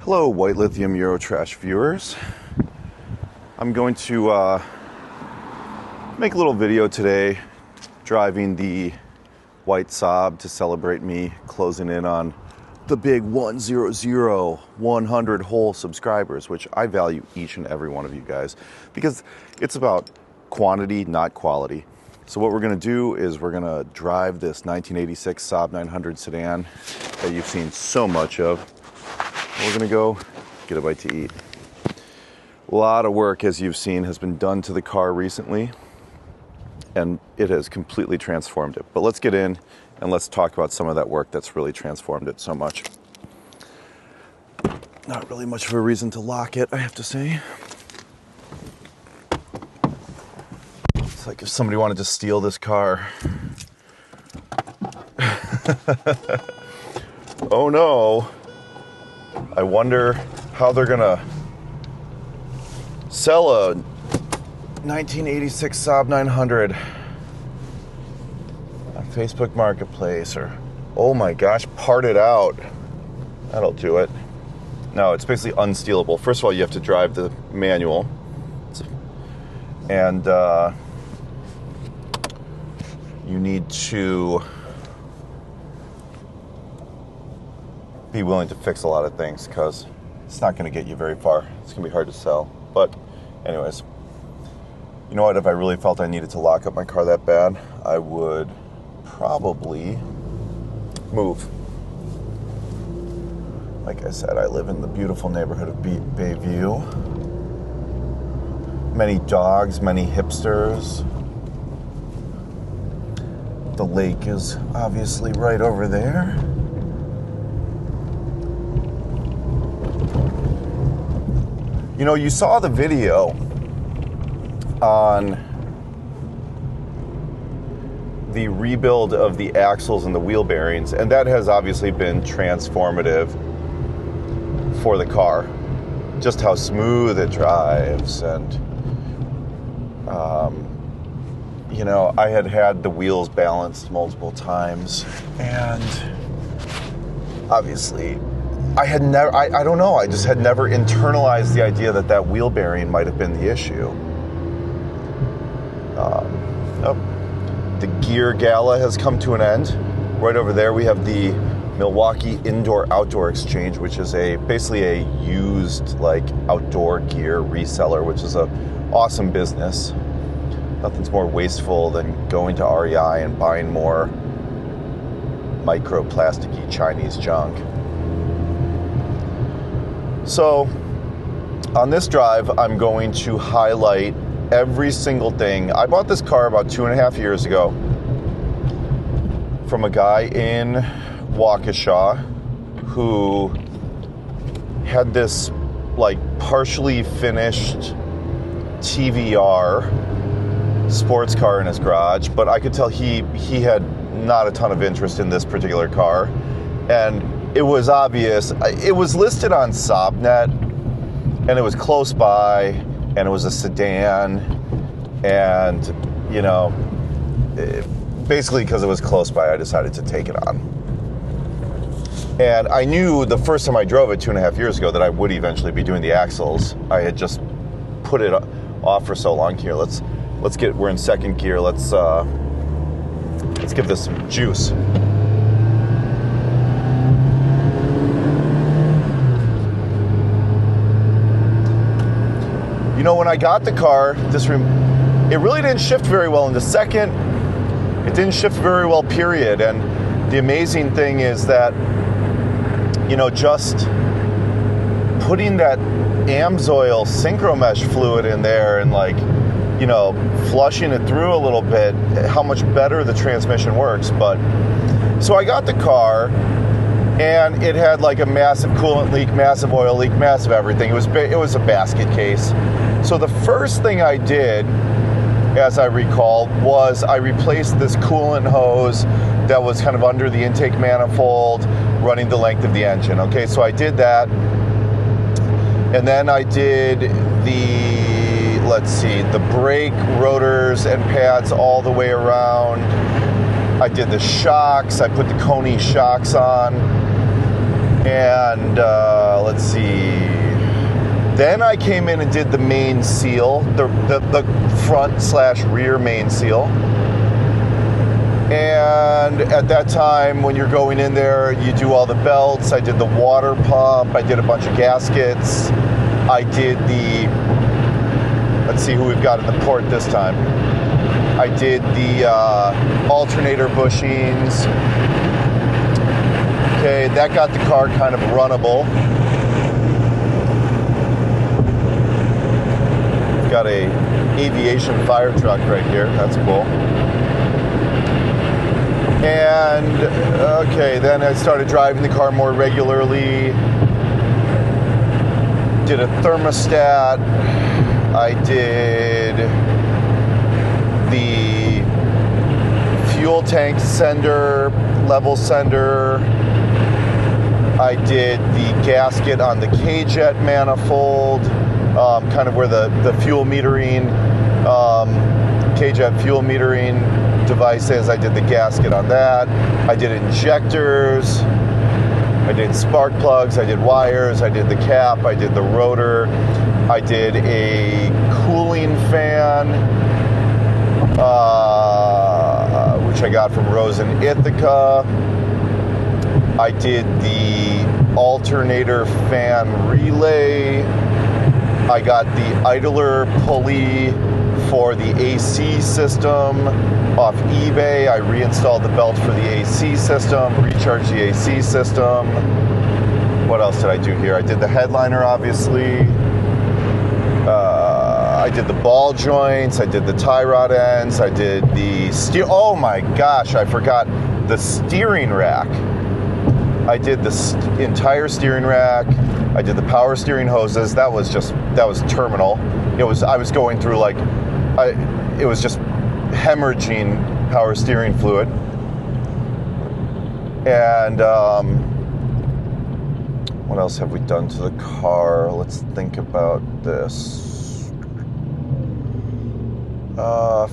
Hello, White Lithium Eurotrash viewers. I'm going to make a little video today driving the white Saab to celebrate me closing in on the big 100 whole subscribers, which I value each and every one of you guys because it's about quantity, not quality. So what we're going to do is we're going to drive this 1986 Saab 900 sedan that you've seen so much of. We're going to go get a bite to eat. A lot of work, as you've seen, has been done to the car recently, and it has completely transformed it. But let's get in and let's talk about some of that work that's really transformed it so much. Not really much of a reason to lock it, I have to say. It's like if somebody wanted to steal this car. Oh no. I wonder how they're gonna sell a 1986 Saab 900 on Facebook Marketplace, or, oh my gosh, part it out. That'll do it. No, it's basically unstealable. First of all, you have to drive the manual, and you need to be willing to fix a lot of things because it's not going to get you very far. It's going to be hard to sell. But anyways, you know what? If I really felt I needed to lock up my car that bad, I would probably move. Like I said, I live in the beautiful neighborhood of Bayview. Many dogs, many hipsters. The lake is obviously right over there. You know, you saw the video on the rebuild of the axles and the wheel bearings, and that has obviously been transformative for the car. Just how smooth it drives, and you know, I had the wheels balanced multiple times, and obviously I don't know, I just had never internalized the idea that that wheel bearing might have been the issue. The gear gala has come to an end. Right over there we have the Milwaukee Indoor-Outdoor Exchange, which is basically a used outdoor gear reseller, which is a awesome business. Nothing's more wasteful than going to REI and buying more microplasticky Chinese junk. So on this drive, I'm going to highlight every single thing. I bought this car about 2.5 years ago from a guy in Waukesha who had this partially finished TVR sports car in his garage, but I could tell he had not a ton of interest in this particular car, and it was obvious. It was listed on Saabnet, and it was close by, and it was a sedan, and, you know, basically because it was close by, I decided to take it on. And I knew the first time I drove it 2.5 years ago that I would eventually be doing the axles. I had just put it off for so long. Here, we're in second gear. Let's give this some juice. You know, when I got the car, it really didn't shift very well in the second. It didn't shift very well, period. And the amazing thing is that, you know, just putting that Amsoil synchro mesh fluid in there and you know, flushing it through a little bit, how much better the transmission works. But so I got the car, and it had a massive coolant leak, massive oil leak, massive everything. It was a basket case. So the first thing I did, as I recall, was I replaced this coolant hose that was kind of under the intake manifold, running the length of the engine. Okay, so I did that, and then I did the brake rotors and pads all the way around. I did the shocks. I put the Coney shocks on. And let's see. Then I came in and did the main seal, the front/rear main seal. And at that time, when you're going in there, you do all the belts. I did the water pump. I did a bunch of gaskets. I did the, let's see who we've got in the port this time. I did the alternator bushings. Okay, that got the car kind of runnable. Got a aviation fire truck right here. That's cool. And okay, then I started driving the car more regularly. Did a thermostat. I did the fuel tank sender, level sender. I did the gasket on the K-jet manifold, kind of where the fuel metering, K-jet fuel metering device is. I did the gasket on that. I did injectors. I did spark plugs. I did wires. I did the cap. I did the rotor. I did a cooling fan, which I got from Rose in Ithaca. I did the alternator fan relay. I got the idler pulley for the AC system off eBay. I reinstalled the belt for the AC system, recharged the AC system. What else did I do here? I did the headliner, obviously. I did the ball joints. I did the tie rod ends. I did the oh my gosh, I forgot the steering rack. I did the entire steering rack. I did the power steering hoses. That was terminal. I was going through it was just hemorrhaging power steering fluid. And what else have we done to the car? Let's think about this.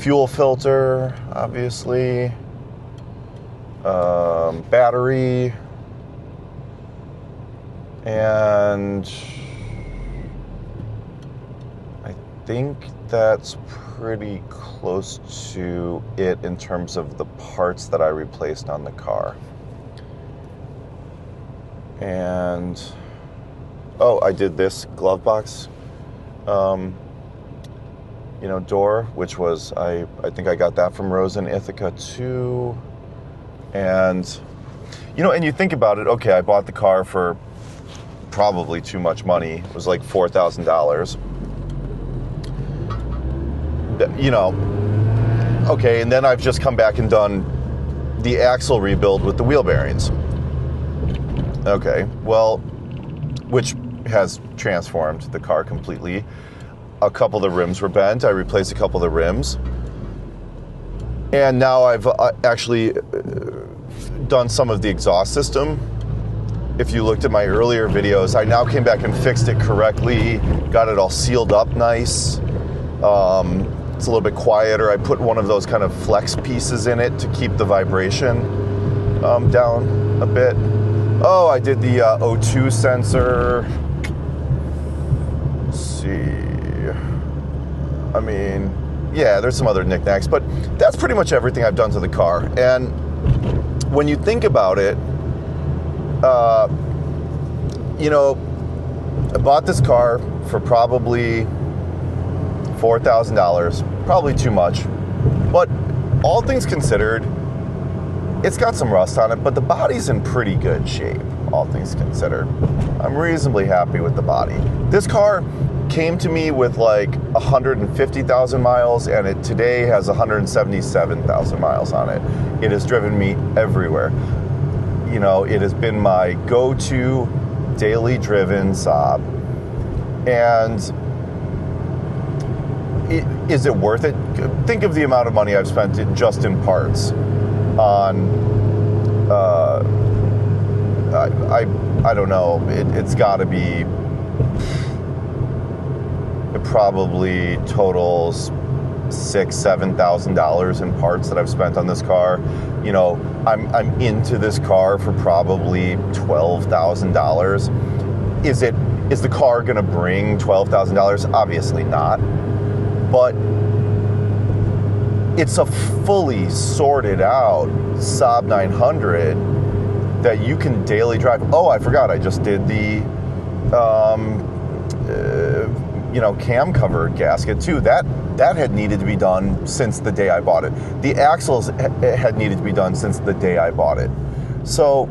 Fuel filter, obviously. Battery. And I think that's pretty close to it in terms of the parts that I replaced on the car. And I did this glove box door, which was I think I got that from Rose in Ithaca too. And and you think about it, okay, I bought the car for probably too much money. It was like $4,000. Okay, and then I've just come back and done the axle rebuild with the wheel bearings. Okay, well, which has transformed the car completely. A couple of the rims were bent. I replaced a couple of the rims. And now I've actually done some of the exhaust system. If you looked at my earlier videos, I now came back and fixed it correctly, got it all sealed up nice. It's a little bit quieter. I put one of those kind of flex pieces in it to keep the vibration down a bit. Oh, I did the O2 sensor. Let's see. I mean, yeah, there's some other knickknacks, but that's pretty much everything I've done to the car. And when you think about it, I bought this car for probably $4,000, probably too much. But all things considered, it's got some rust on it, but the body's in pretty good shape, all things considered. I'm reasonably happy with the body. This car came to me with like 150,000 miles, and it today has 177,000 miles on it. It has driven me everywhere. It has been my go-to daily driven Saab. And is it worth it? Think of the amount of money I've spent just in parts on, I don't know, it's gotta be, it probably totals $6,000-$7,000 in parts that I've spent on this car. I'm into this car for probably $12,000. Is the car going to bring $12,000? Obviously not. But it's a fully sorted out Saab 900 that you can daily drive. Oh, I forgot. I just did the cam cover gasket too. That had needed to be done since the day I bought it. The axles had needed to be done since the day I bought it. So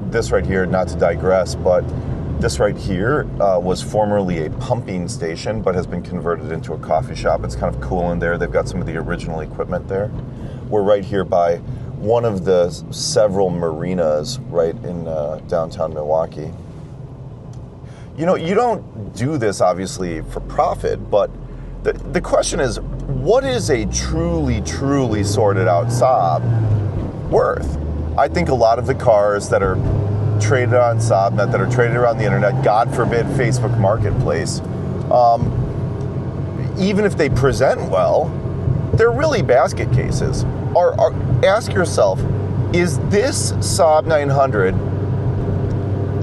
this right here, not to digress, but this right here was formerly a pumping station, but has been converted into a coffee shop. It's kind of cool in there. They've got some of the original equipment there. We're right here by one of the several marinas right in downtown Milwaukee. You know, you don't do this obviously for profit, but the question is, what is a truly, truly sorted out Saab worth? I think a lot of the cars that are traded on Saab.net, that are traded around the internet, God forbid Facebook Marketplace, even if they present well, they're really basket cases. Ask yourself, is this Saab 900,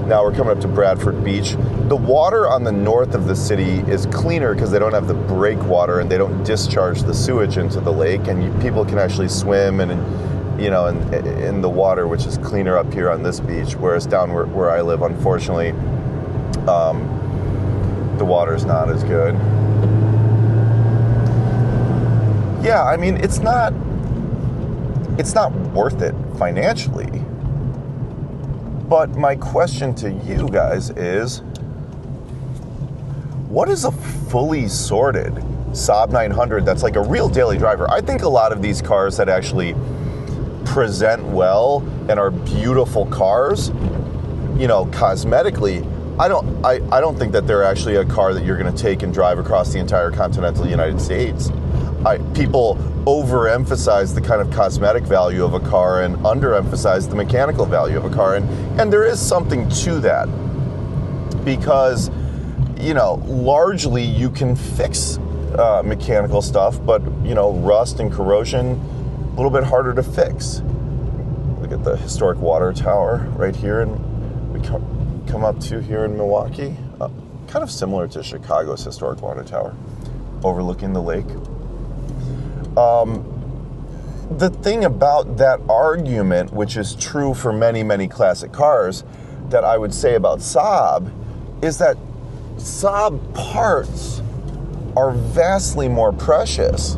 now we're coming up to Bradford Beach, the water on the north of the city is cleaner because they don't have the breakwater and they don't discharge the sewage into the lake, and people can actually swim and in the water, which is cleaner up here on this beach, whereas down where I live, unfortunately, the water's not as good. Yeah, I mean, it's not worth it financially. But my question to you guys is, what is a fully sorted Saab 900 that's like a real daily driver? I think a lot of these cars that actually present well and are beautiful cars, cosmetically, I don't think that they're actually a car that you're going to take and drive across the entire continental United States. People overemphasize the kind of cosmetic value of a car and underemphasize the mechanical value of a car, and there is something to that, because largely you can fix mechanical stuff, but rust and corrosion, a little bit harder to fix. Look at the historic water tower right here, and we come up to here in Milwaukee, kind of similar to Chicago's historic water tower, overlooking the lake. The thing about that argument, which is true for many, many classic cars, that I would say about Saab, is that Saab parts are vastly more precious,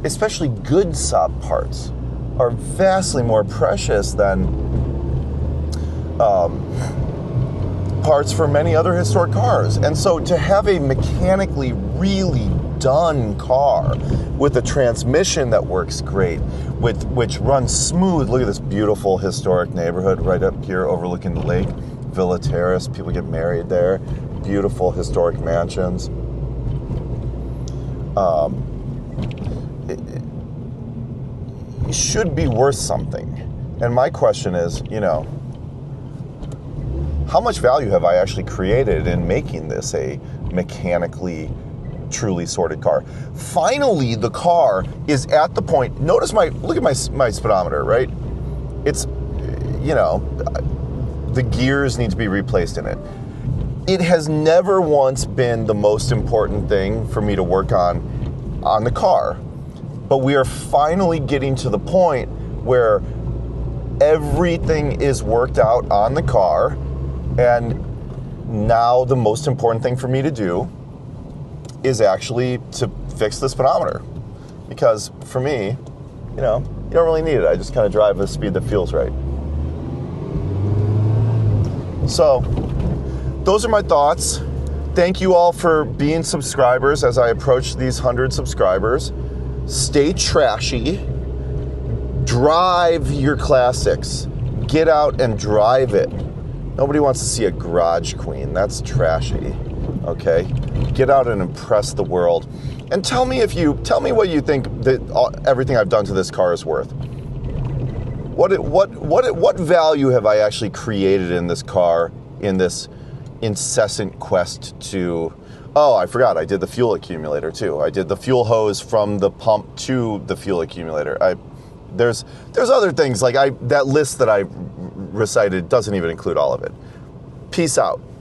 especially good Saab parts are vastly more precious than parts for many other historic cars. And so to have a mechanically really done car with a transmission that works great, which runs smooth. Look at this beautiful historic neighborhood right up here overlooking the lake. Villa Terrace, people get married there. Beautiful historic mansions. It should be worth something. And my question is, how much value have I actually created in making this a mechanically truly sorted car? Finally, the car is at the point. Notice look at my speedometer, right? It's, the gears need to be replaced in it. It has never once been the most important thing for me to work on the car. But we are finally getting to the point where everything is worked out on the car, and now the most important thing for me to do is actually to fix the speedometer. Because for me, you don't really need it. I just kind of drive at a speed that feels right. So, those are my thoughts. Thank you all for being subscribers as I approach these 100 subscribers. Stay trashy. Drive your classics. Get out and drive it. Nobody wants to see a garage queen. That's trashy. Okay? Get out and impress the world. And tell me what you think that everything I've done to this car is worth. What value have I actually created in this car, in this incessant quest to... Oh, I forgot, I did the fuel accumulator too. I did the fuel hose from the pump to the fuel accumulator. There's other things, like that list that I recited doesn't even include all of it. Peace out.